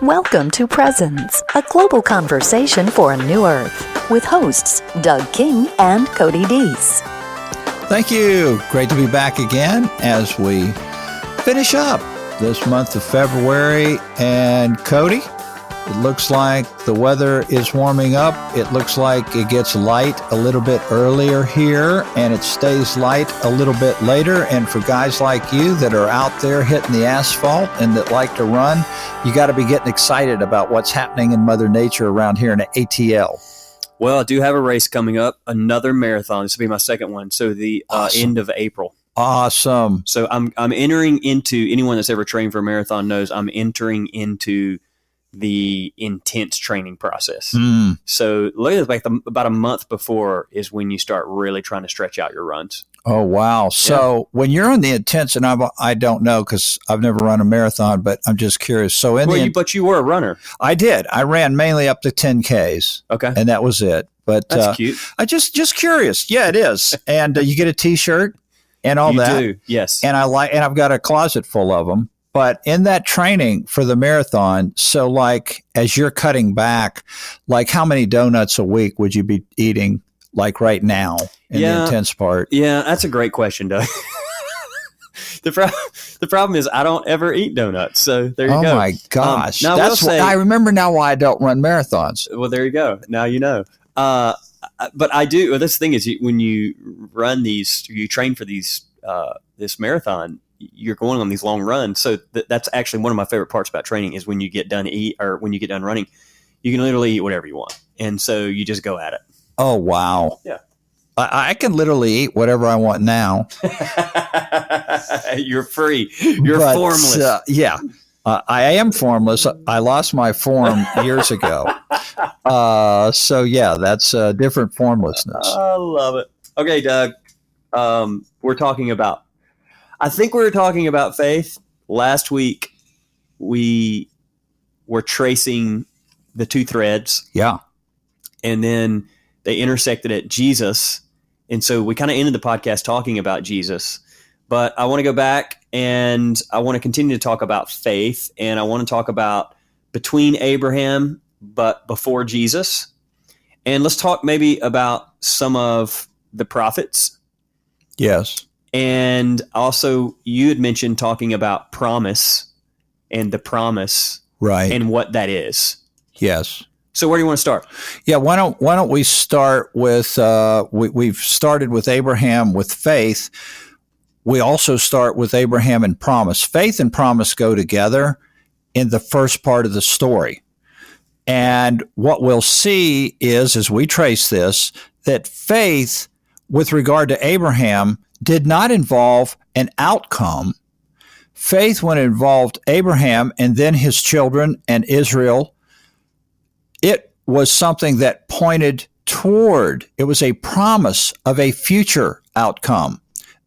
Welcome to Presence, a global conversation for a new earth, with hosts Doug King and Cody Deese. Thank you. Great to be back again as we finish up this month of February. And Cody, it looks like the weather is warming up. It looks like it gets light a little bit earlier here, and it stays light a little bit later. And for guys like you that are out there hitting the asphalt and that like to run, you got to be getting excited about what's happening in Mother Nature around here in ATL. Well, I do have a race coming up, another marathon. This will be my second one. So the end of April. Awesome. So I'm entering into, anyone that's ever trained for a marathon knows I'm entering into the intense training process. So like about a month before is when you start really trying to stretch out your runs. Oh, wow. So when you're on the intense, and I don't know because I've never run a marathon, but I'm just curious. So but you were a runner. I did. I ran mainly up to 10Ks. Okay. And that was it. But that's cute. I just curious. Yeah, it is. And you get a T-shirt and all that. You do, yes. And I've got a closet full of them. But in that training for the marathon, so like as you're cutting back, like how many donuts a week would you be eating like right now in the intense part? Yeah, that's a great question, Doug. The problem is I don't ever eat donuts. So there you go. Oh my gosh. That's why I remember now why I don't run marathons. Well, there you go. Now you know. But I do. Well, this thing is when you run these, you train for these, this marathon, you're going on these long runs. So that's actually one of my favorite parts about training is when you get done when you get done running, you can literally eat whatever you want. And so you just go at it. Oh, wow. Yeah. I can literally eat whatever I want now. You're free. You're formless. I am formless. I lost my form years ago. So yeah, that's a different formlessness. I love it. Okay, Doug, I think we were talking about faith. Last week, we were tracing the two threads. Yeah. And then they intersected at Jesus. And so we kind of ended the podcast talking about Jesus. But I want to go back and I want to continue to talk about faith. And I want to talk about between Abraham, but before Jesus. And let's talk maybe about some of the prophets. Yes. And also, you had mentioned talking about promise and the promise, right, and what that is. Yes. So, where do you want to start? Yeah, why don't we start with we've started with Abraham with faith. We also start with Abraham and promise. Faith and promise go together in the first part of the story. And what we'll see is, as we trace this, that faith with regard to Abraham did not involve an outcome. Faith, when it involved Abraham and then his children and Israel, it was something that pointed toward, it was a promise of a future outcome.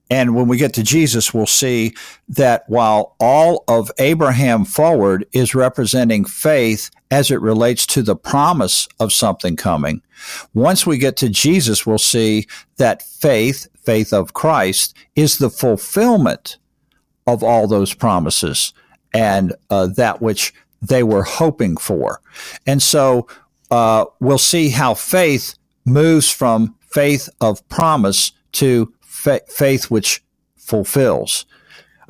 And when we get to Jesus, we'll see that while all of Abraham forward is representing faith as it relates to the promise of something coming, once we get to Jesus, we'll see that faith of Christ, is the fulfillment of all those promises and that which they were hoping for. And so we'll see how faith moves from faith of promise to faith which fulfills.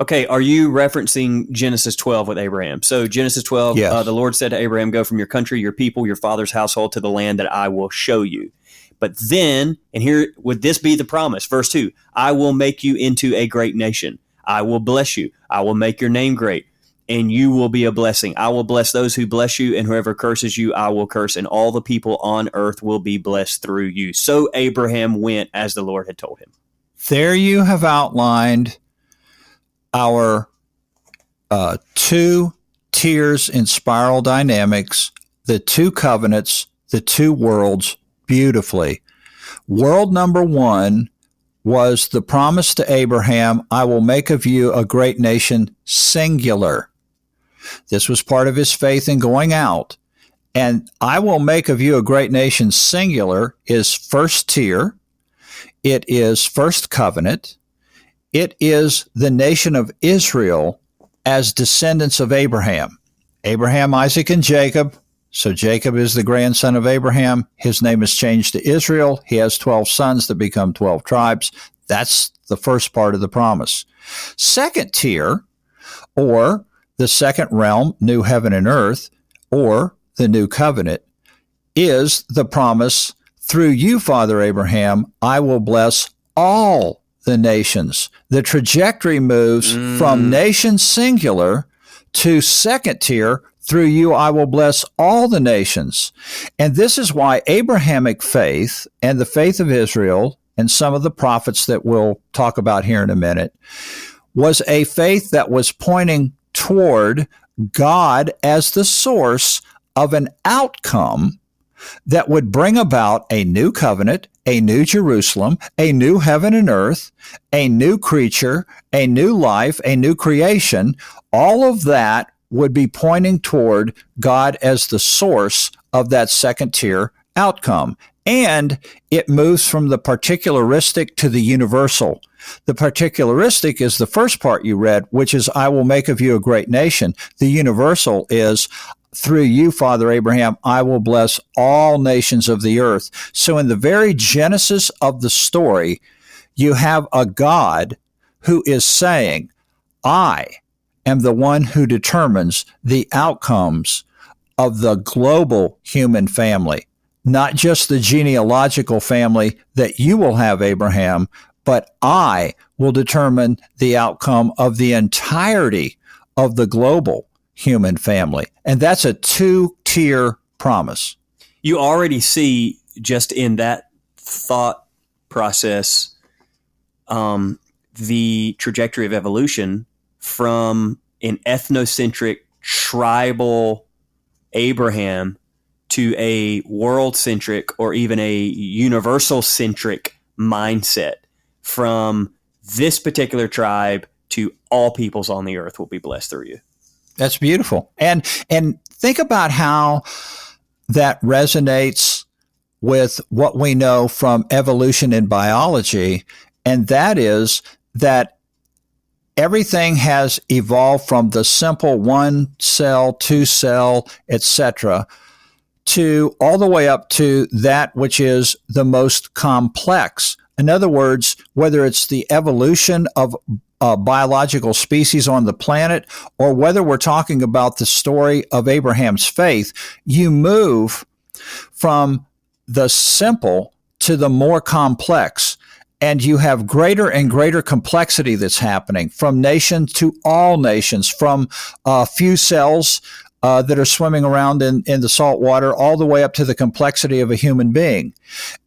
Okay, are you referencing Genesis 12 with Abraham? So Genesis 12, yes. The Lord said to Abraham, go from your country, your people, your father's household to the land that I will show you. But then, and here, would this be the promise? Verse 2, I will make you into a great nation. I will bless you. I will make your name great, and you will be a blessing. I will bless those who bless you, and whoever curses you, I will curse, and all the people on earth will be blessed through you. So Abraham went as the Lord had told him. There you have outlined our two tiers in spiral dynamics, the two covenants, the two worlds, beautifully. World number one was the promise to Abraham, I will make of you a great nation, singular. This was part of his faith in going out. And I will make of you a great nation, singular, is first tier. It is first covenant. It is the nation of Israel as descendants of Abraham. Abraham, Isaac, and Jacob. So Jacob is the grandson of Abraham. His name is changed to Israel. He has 12 sons that become 12 tribes. That's the first part of the promise. Second tier, or the second realm, new heaven and earth, or the new covenant, is the promise, through you, Father Abraham, I will bless all the nations. The trajectory moves from nation singular to second tier, through you I will bless all the nations. And this is why Abrahamic faith and the faith of Israel and some of the prophets that we'll talk about here in a minute was a faith that was pointing toward God as the source of an outcome that would bring about a new covenant, a new Jerusalem, a new heaven and earth, a new creature, a new life, a new creation. All of that would be pointing toward God as the source of that second tier outcome. And it moves from the particularistic to the universal. The particularistic is the first part you read, which is, I will make of you a great nation. The universal is, through you, Father Abraham, I will bless all nations of the earth. So in the very genesis of the story, you have a God who is saying, I am the one who determines the outcomes of the global human family, not just the genealogical family that you will have, Abraham, but I will determine the outcome of the entirety of the global human family. And that's a two-tier promise. You already see, just in that thought process, the trajectory of evolution from an ethnocentric, tribal Abraham to a world-centric or even a universal-centric mindset. From this particular tribe to all peoples on the earth will be blessed through you. That's beautiful. And think about how that resonates with what we know from evolution in biology, and that is that everything has evolved from the simple one cell, two cell, etc., to all the way up to that which is the most complex. In other words, whether it's the evolution of biological species on the planet, or whether we're talking about the story of Abraham's faith, you move from the simple to the more complex. And you have greater and greater complexity that's happening from nation to all nations, from a few cells that are swimming around in the salt water all the way up to the complexity of a human being.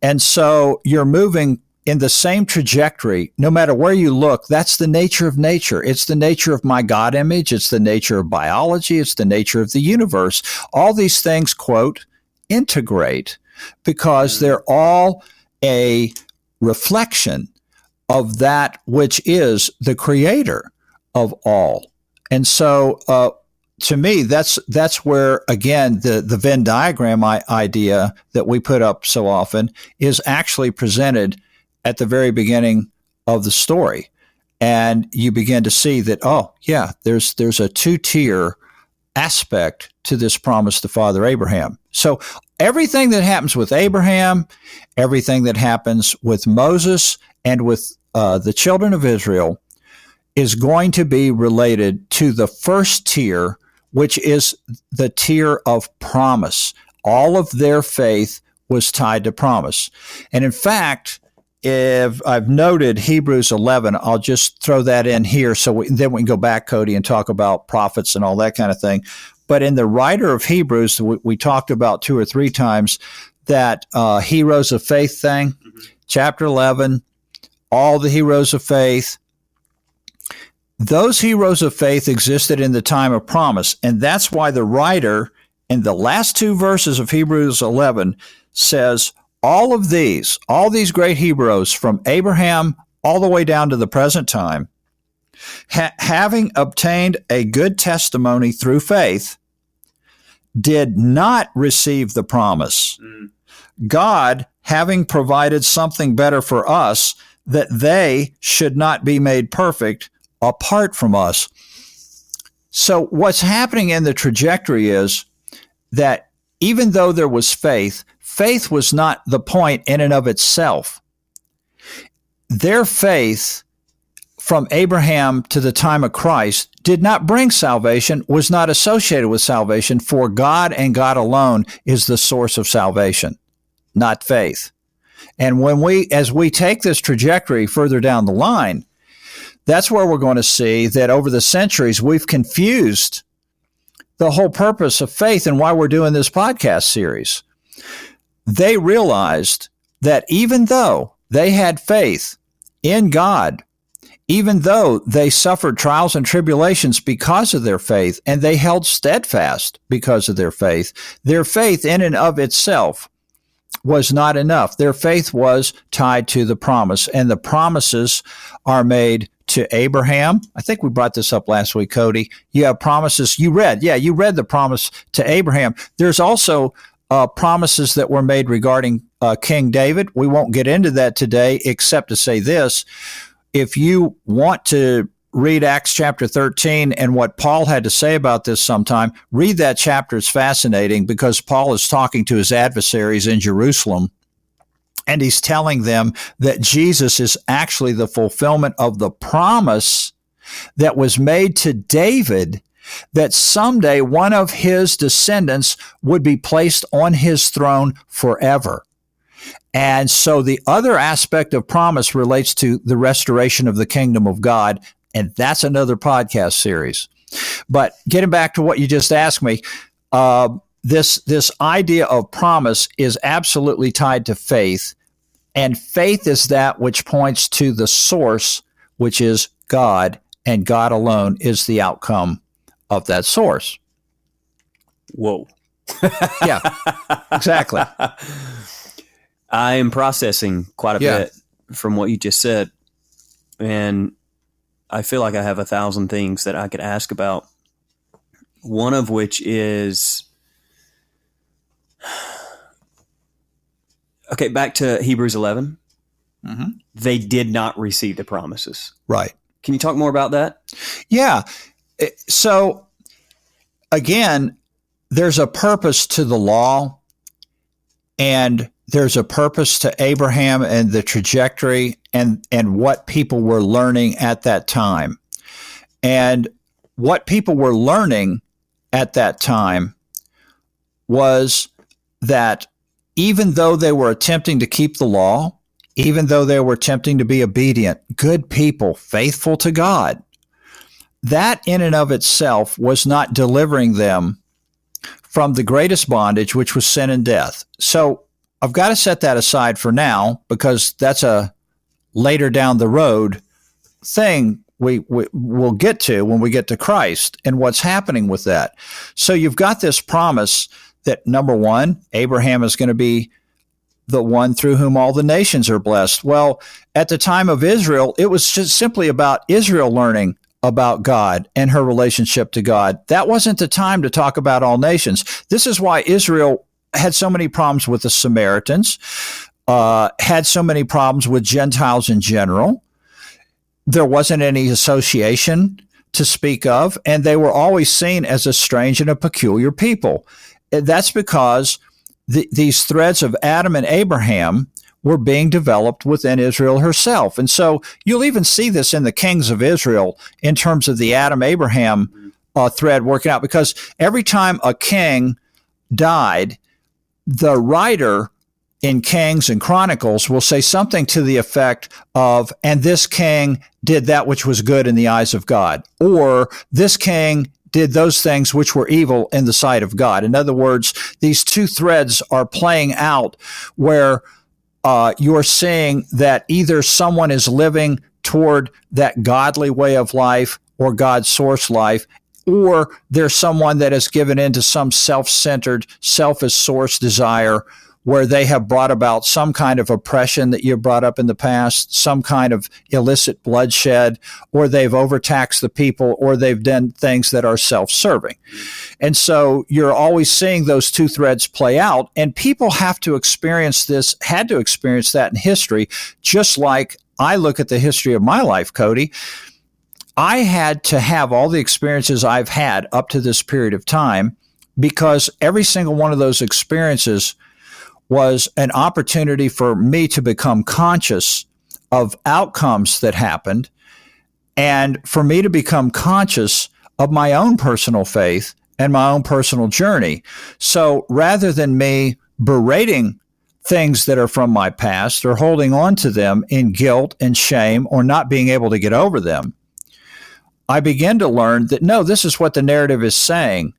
And so you're moving in the same trajectory, no matter where you look. That's the nature of nature. It's the nature of my God image. It's the nature of biology. It's the nature of the universe. All these things, quote, integrate, because they're all a reflection of that which is the creator of all. And so, to me, that's where, again, the Venn diagram idea that we put up so often is actually presented at the very beginning of the story. And you begin to see that, oh, yeah, there's a two-tier aspect to this promise to Father Abraham. So everything that happens with Abraham, everything that happens with Moses and with the children of Israel is going to be related to the first tier, which is the tier of promise. All of their faith was tied to promise. And in fact, if I've noted Hebrews 11, I'll just throw that in here so then we can go back, Cody, and talk about prophets and all that kind of thing. But in the writer of Hebrews, we talked about 2 or 3 times that heroes of faith thing, chapter 11, all the heroes of faith. Those heroes of faith existed in the time of promise, and that's why the writer in the last 2 verses of Hebrews 11 says, all these great heroes from Abraham all the way down to the present time, having obtained a good testimony through faith, did not receive the promise. God, having provided something better for us, that they should not be made perfect apart from us. So what's happening in the trajectory is that even though there was faith, faith was not the point in and of itself. Their faith from Abraham to the time of Christ did not bring salvation, was not associated with salvation, for God and God alone is the source of salvation, not faith. And as we take this trajectory further down the line, that's where we're going to see that over the centuries, we've confused the whole purpose of faith and why we're doing this podcast series. They realized that even though they had faith in God, even though they suffered trials and tribulations because of their faith, and they held steadfast because of their faith in and of itself was not enough. Their faith was tied to the promise, and the promises are made to Abraham. I think we brought this up last week, Cody. You have promises. You read the promise to Abraham. There's also promises that were made regarding King David. We won't get into that today, except to say this. If you want to read Acts chapter 13 and what Paul had to say about this sometime, read that chapter. It's fascinating because Paul is talking to his adversaries in Jerusalem, and he's telling them that Jesus is actually the fulfillment of the promise that was made to David, that someday one of his descendants would be placed on his throne forever. And so the other aspect of promise relates to the restoration of the kingdom of God, and that's another podcast series. But getting back to what you just asked me, this idea of promise is absolutely tied to faith, and faith is that which points to the source, which is God, and God alone is the outcome of that source. Whoa. Yeah, exactly. I am processing quite a bit from what you just said, and I feel like I have 1,000 things that I could ask about. One of which is, okay, back to Hebrews 11. Mm-hmm. They did not receive the promises. Right. Can you talk more about that? Yeah. So, again, there's a purpose to the law, and there's a purpose to Abraham and the trajectory and what people were learning at that time. And what people were learning at that time was that even though they were attempting to keep the law, even though they were attempting to be obedient, good people, faithful to God, that in and of itself was not delivering them from the greatest bondage, which was sin and death. So I've got to set that aside for now because that's a later down the road thing we'll get to when we get to Christ and what's happening with that. So you've got this promise that, number one, Abraham is going to be the one through whom all the nations are blessed. Well, at the time of Israel, it was just simply about Israel learning about God and her relationship to God. That wasn't the time to talk about all nations. This is why Israel had so many problems with the Samaritans, had so many problems with Gentiles in general. There wasn't any association to speak of, and they were always seen as a strange and a peculiar people. That's because these threads of Adam and Abraham were being developed within Israel herself. And so you'll even see this in the kings of Israel in terms of the Adam-Abraham thread working out, because every time a king died, the writer in Kings and Chronicles will say something to the effect of, and this king did that which was good in the eyes of God, or this king did those things which were evil in the sight of God. In other words, these two threads are playing out where you're seeing that either someone is living toward that godly way of life or God's source life, or there's someone that has given into some self-centered, selfish source desire where they have brought about some kind of oppression that you brought up in the past, some kind of illicit bloodshed, or they've overtaxed the people, or they've done things that are self-serving. And so you're always seeing those two threads play out, and people have to experience this, had to experience that in history, just like I look at the history of my life, Cody. I had to have all the experiences I've had up to this period of time because every single one of those experiences was an opportunity for me to become conscious of outcomes that happened and for me to become conscious of my own personal faith and my own personal journey. So rather than me berating things that are from my past or holding on to them in guilt and shame or not being able to get over them, I began to learn that, no, this is what the narrative is saying.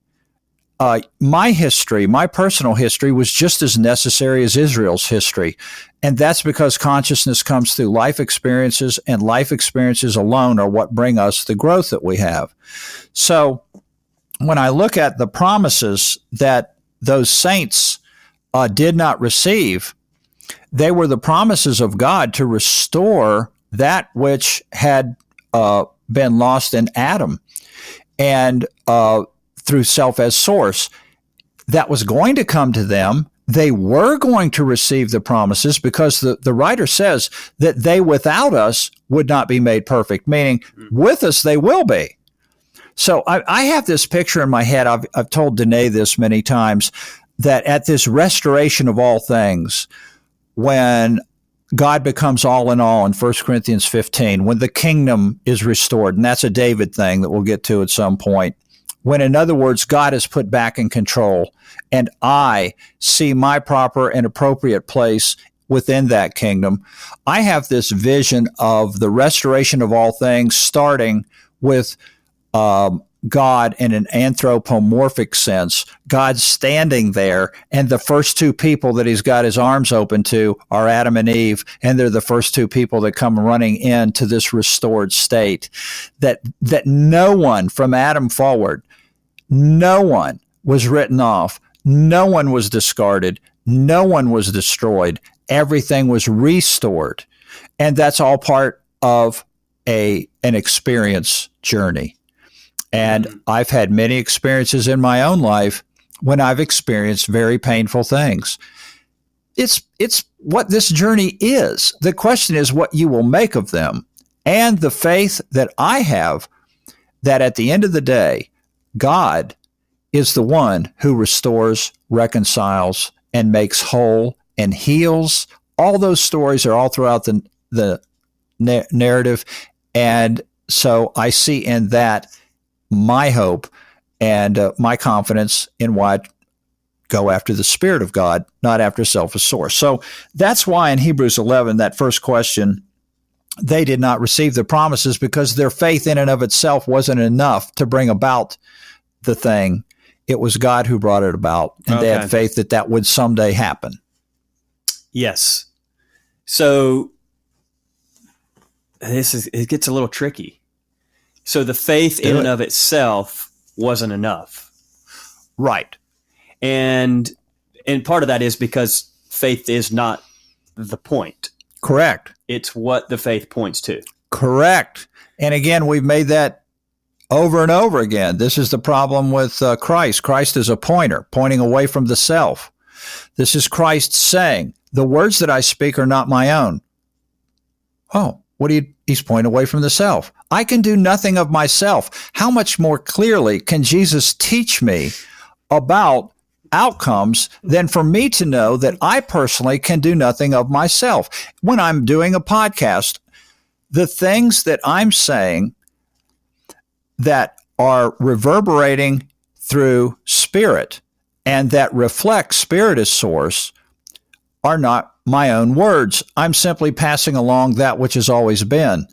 My history, my personal history, was just as necessary as Israel's history. And that's because consciousness comes through life experiences, and life experiences alone are what bring us the growth that we have. So when I look at the promises that those saints did not receive, they were the promises of God to restore that which had been lost in Adam, and through self as source, that was going to come to them. They were going to receive the promises because the writer says that they without us would not be made perfect, meaning with us they will be. So I have this picture in my head. I've told Danae this many times, that at this restoration of all things, when God becomes all in all in 1 Corinthians 15, when the kingdom is restored, and that's a David thing that we'll get to at some point, when, in other words, God is put back in control and I see my proper and appropriate place within that kingdom, I have this vision of the restoration of all things starting with God in an anthropomorphic sense, God standing there, and the first two people that he's got his arms open to are Adam and Eve, and they're the first two people that come running into this restored state. That no one from Adam forward, no one was written off, no one was discarded, no one was destroyed, everything was restored. And that's all part of an experience journey. And I've had many experiences in my own life when I've experienced very painful things. It's what this journey is. The question is what you will make of them. And the faith that I have that at the end of the day, God is the one who restores, reconciles, and makes whole and heals. All those stories are all throughout the narrative. And so I see in that my hope and my confidence in why I go after the Spirit of God, not after self as source. So that's why in Hebrews 11, that first question, they did not receive the promises because their faith in and of itself wasn't enough to bring about the thing. It was God who brought it about, and they had faith that would someday happen. Yes. So it gets a little tricky. So the faith in and of itself wasn't enough. Right. And part of that is because faith is not the point. Correct. It's what the faith points to. Correct. And again, we've made that over and over again. This is the problem with Christ. Christ is a pointer, pointing away from the self. This is Christ saying, the words that I speak are not my own. Oh, he's pointing away from the self. I can do nothing of myself. How much more clearly can Jesus teach me about outcomes than for me to know that I personally can do nothing of myself? When I'm doing a podcast, the things that I'm saying that are reverberating through spirit and that reflect spirit as source are not my own words. I'm simply passing along that which has always been.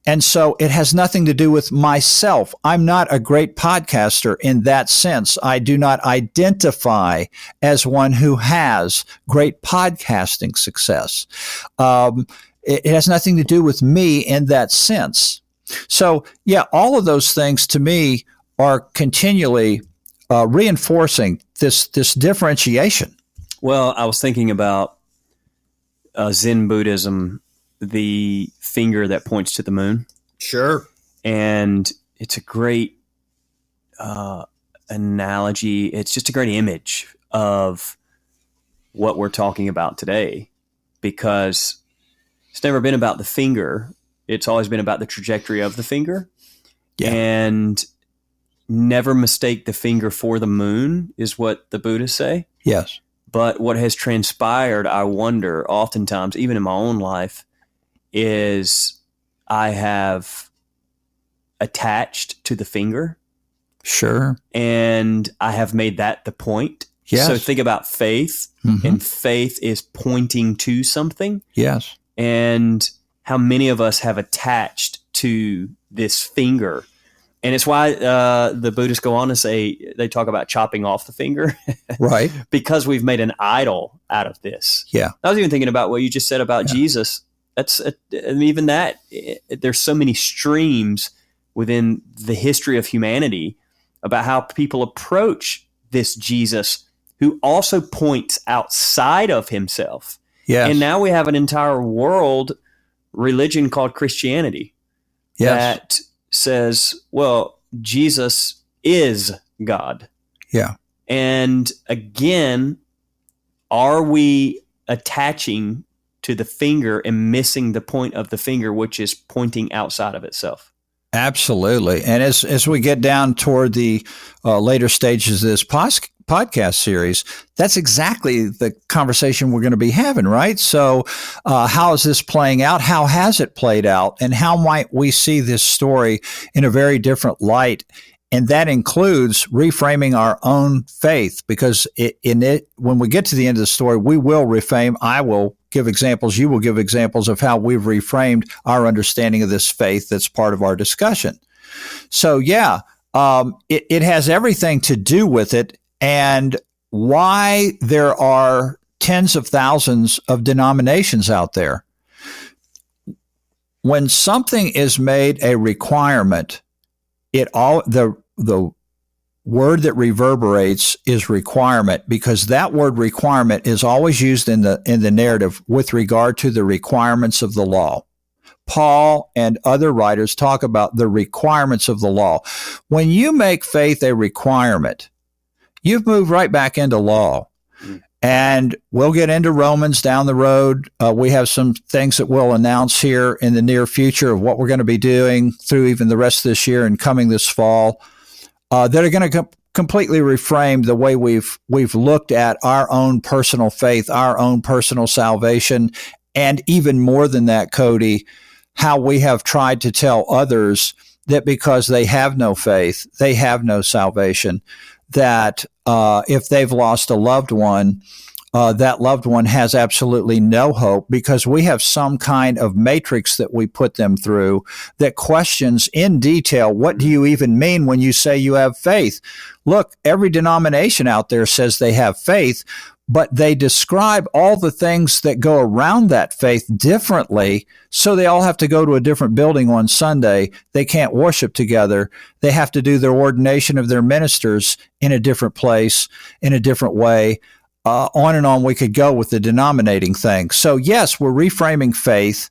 And so it has nothing to do with myself. I'm not a great podcaster in that sense. I do not identify as one who has great podcasting success. It has nothing to do with me in that sense. So, yeah, all of those things to me are continually reinforcing this differentiation. Well, I was thinking about Zen Buddhism, the finger that points to the moon. Sure. And it's a great analogy. It's just a great image of what we're talking about today, because it's never been about the finger. It's always been about the trajectory of the finger. Yeah. And never mistake the finger for the moon is what the Buddhists say. Yes. But what has transpired, I wonder, oftentimes, even in my own life, is I have attached to the finger. Sure. And I have made that the point. Yes. So think about faith, and faith is pointing to something. Yes. And how many of us have attached to this finger. And it's why the Buddhists go on to say, they talk about chopping off the finger. Right. Because we've made an idol out of this. Yeah. I was even thinking about what you just said about Jesus. That's and even that, there's so many streams within the history of humanity about how people approach this Jesus who also points outside of himself. Yes. And now we have an entire world religion called Christianity that says, well, Jesus is God. Yeah. And again, are we attaching to the finger and missing the point of the finger, which is pointing outside of itself? Absolutely. And as we get down toward the later stages of this podcast series, that's exactly the conversation we're going to be having, right? So how is this playing out? How has it played out? And how might we see this story in a very different light? And that includes reframing our own faith, because when we get to the end of the story, we will reframe. I will give examples. You will give examples of how we've reframed our understanding of this faith that's part of our discussion. So, it has everything to do with it, and why there are tens of thousands of denominations out there. When something is made a requirement, the word that reverberates is requirement, because that word requirement is always used in the narrative with regard to the requirements of the law. Paul and other writers talk about the requirements of the law. When you make faith a requirement, you've moved right back into law. And we'll get into Romans down the road. We have some things that we'll announce here in the near future of what we're going to be doing through even the rest of this year and coming this fall, that are going to completely reframe the way we've looked at our own personal faith, our own personal salvation, and even more than that, Cody, how we have tried to tell others that because they have no faith, they have no salvation, that if they've lost a loved one, that loved one has absolutely no hope, because we have some kind of matrix that we put them through that questions in detail, what do you even mean when you say you have faith? Look, every denomination out there says they have faith, but they describe all the things that go around that faith differently. So they all have to go to a different building on Sunday. They can't worship together. They have to do their ordination of their ministers in a different place, in a different way. On and on we could go with the denominating thing. So yes, we're reframing faith,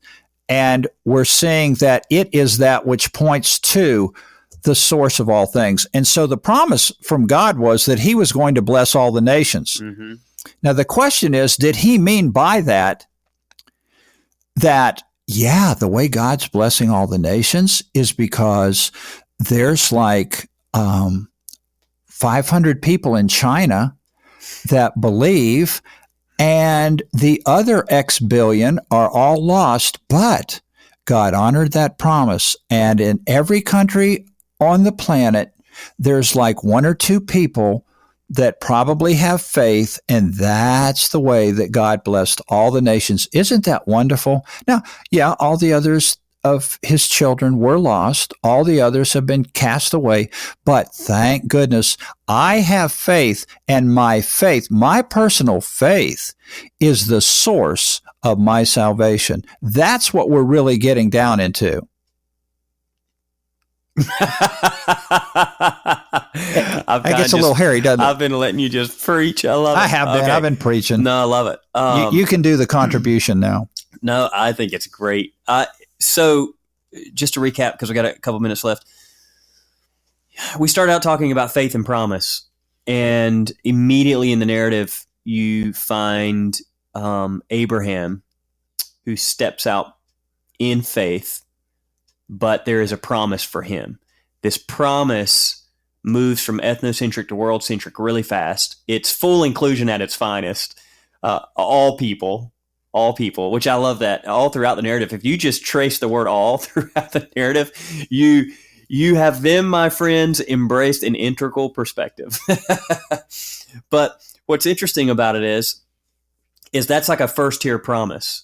and we're seeing that it is that which points to the source of all things. And so the promise from God was that he was going to bless all the nations. Mm-hmm. Now, the question is, did he mean by that, the way God's blessing all the nations is because there's like 500 people in China that believe, and the other X billion are all lost, but God honored that promise. And in every country on the planet, there's like one or two people that probably have faith, and that's the way that God blessed all the nations. Isn't that wonderful? Now, all the others of his children were lost. All the others have been cast away. But thank goodness, I have faith, and my faith, my personal faith, is the source of my salvation. That's what we're really getting down into. It gets a little hairy, doesn't it? I've been letting you just preach. I love it. I have been. Okay. I've been preaching. No, I love it. You can do the contribution now. No, I think it's great. So just to recap, because we got a couple minutes left, we started out talking about faith and promise, and immediately in the narrative, you find Abraham, who steps out in faith, but there is a promise for him. this promise moves from ethnocentric to world-centric really fast. It's full inclusion at its finest. All people, which I love that all throughout the narrative. If you just trace the word all throughout the narrative, you have them, my friends, embraced an integral perspective. But what's interesting about it is that's like a first tier promise.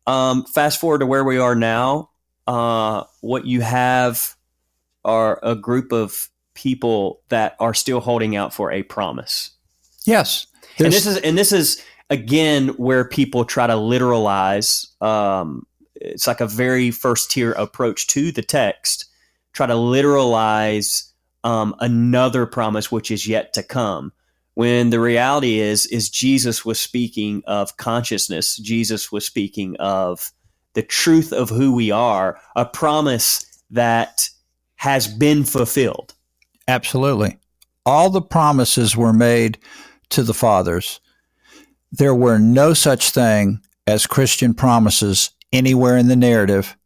Fast forward to where we are now, what you have are a group of people that are still holding out for a promise. Yes. And this is again where people try to literalize. It's like a very first tier approach to the text. Try to literalize another promise which is yet to come. When the reality is Jesus was speaking of consciousness. Jesus was speaking of the truth of who we are, a promise that has been fulfilled. Absolutely. All the promises were made to the fathers. There were no such thing as Christian promises anywhere in the narrative.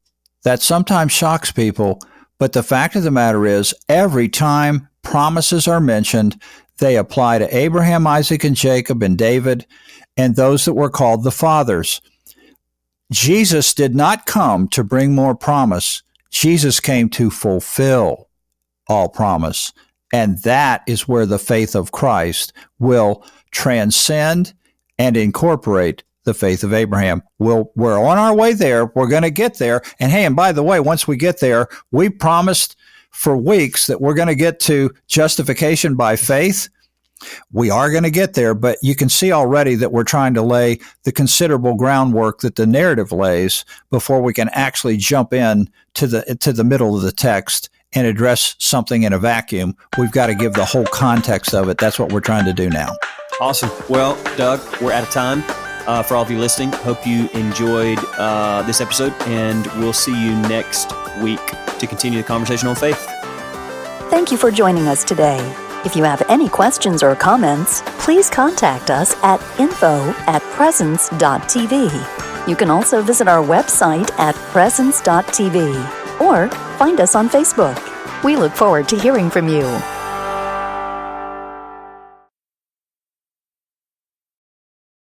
That sometimes shocks people, but the fact of the matter is, every time promises are mentioned, they apply to Abraham, Isaac, and Jacob, and David, and those that were called the fathers. Jesus did not come to bring more promise. Jesus came to fulfill all promise. And that is where the faith of Christ will transcend and incorporate the faith of Abraham. We're on our way there. We're going to get there. And hey, and by the way, once we get there, we promised for weeks that we're going to get to justification by faith. We are going to get there, but you can see already that we're trying to lay the considerable groundwork that the narrative lays before we can actually jump in to the middle of the text and address something in a vacuum. We've got to give the whole context of it. That's what we're trying to do now. Awesome. Well, Doug, we're out of time. For all of you listening, hope you enjoyed this episode, and we'll see you next week to continue the conversation on faith. Thank you for joining us today. If you have any questions or comments, please contact us at info@presence.tv. You can also visit our website at presence.tv or find us on Facebook. We look forward to hearing from you.